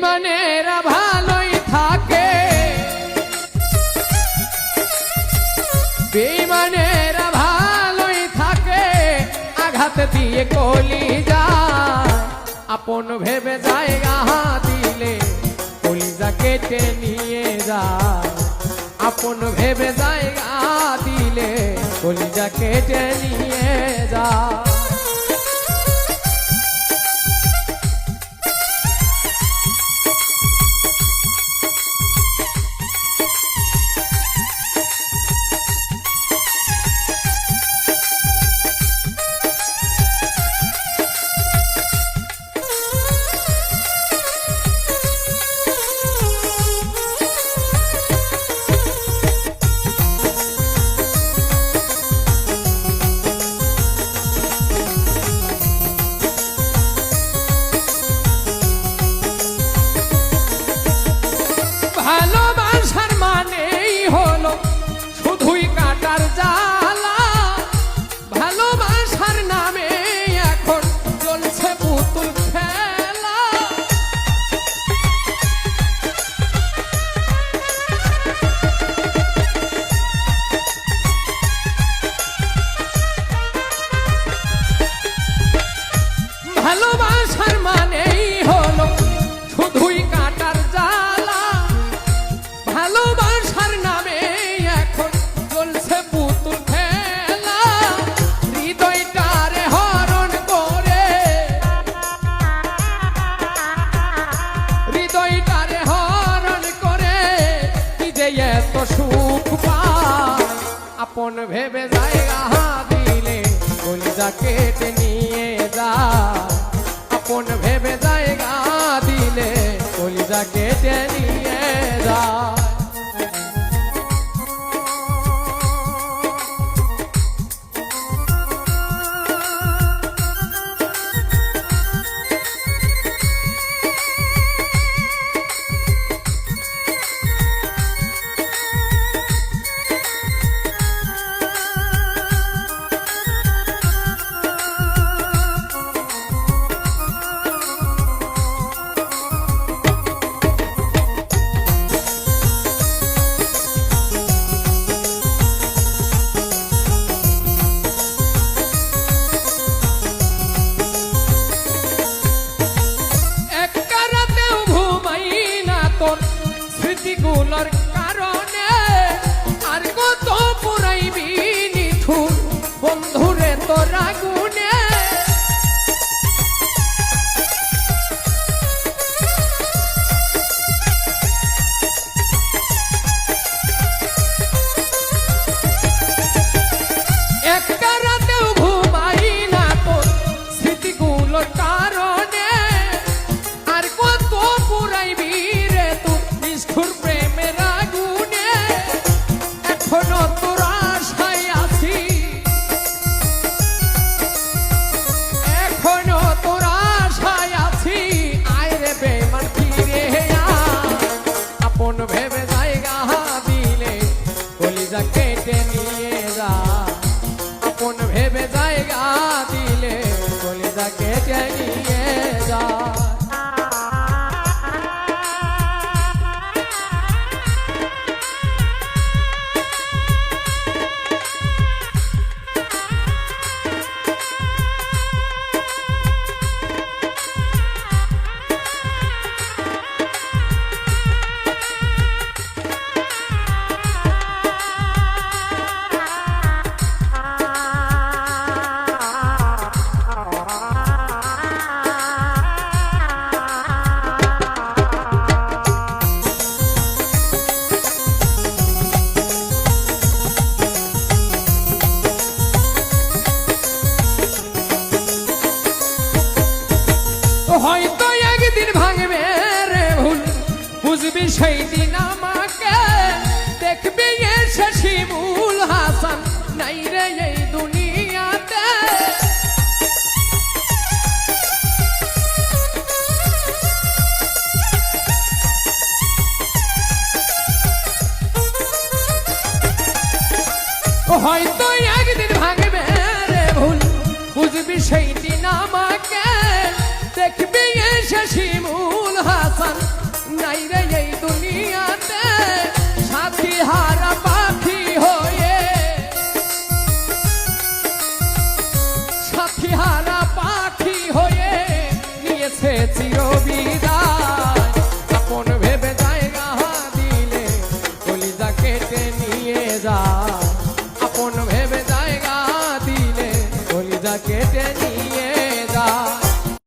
বেঈমানেরা ভালোই থাকে, বেঈমানেরা ভালোই থাকে, আঘাত দিয়ে কলিজা আপন ভেবে জায়গা দিলে কলিজা কেটে নিয়ে যায়, আপন ভেবে জায়গা দিলে কলিজা কেটে নিয়ে যায়। ভালোবাসার মানেই হলো শুধুই কাটার জ্বালা, ভালোবাসার নামে এখন চলছে পুতুল খেলা। ভালোবাসার মানেই হলো শুধুই কাটার জ্বালা, ভালোবাসার নামে এখন চলছে পুতুল খেলা। হৃদয়টারে হরণ করে, হৃদয়টারে হরণ করে কি যে এত সুখ পায়, আপন ভেবে জায়গা দিলে কলিজা কেটে নিয়ে যায়, আপন ভেবে জায়গা দিলে কলিজা কেটে নিয়ে যায়। স্মৃতিগুলোর কারণে আর কত পুরাইবি নিঠুর বন্ধুরে তোর আগুনে। একটা রাতেও ঘুমাই না তোর স্মৃতিগুলোর কারণে আর কত পুরাইবি রে তুই নিষ্ঠুর প্রেমের আগুনে। এখনো তোর আশায় আছি, এখনো তোর আশায় আছি, আয় রে বেঈমান ফিরে আয়, আপন ভেবে জায়গা দিলে কলিজা কেটে নিয়ে যায়, আপন ভেবে জায়গা দিলে কলিজা কেটে নিয়ে যায়। হয়তো একদিন ভাঙবে রে ভুল, বুঝবি সেই দিন আমাকে, দেখবি এসে শিমুল হাসান নাই রে এই দুনিয়াতে। হয়তো একদিন ভাঙবে রে ভুল, বুঝবি সেই দিন আমাকে, দেখবি এসে শিমুল হাসান হাসান নাই রে এই দুনিয়াতে সাথী হারা পাখি হয়ে সাথী হারা পাখি হয়ে নিয়েছে চিরবিদায়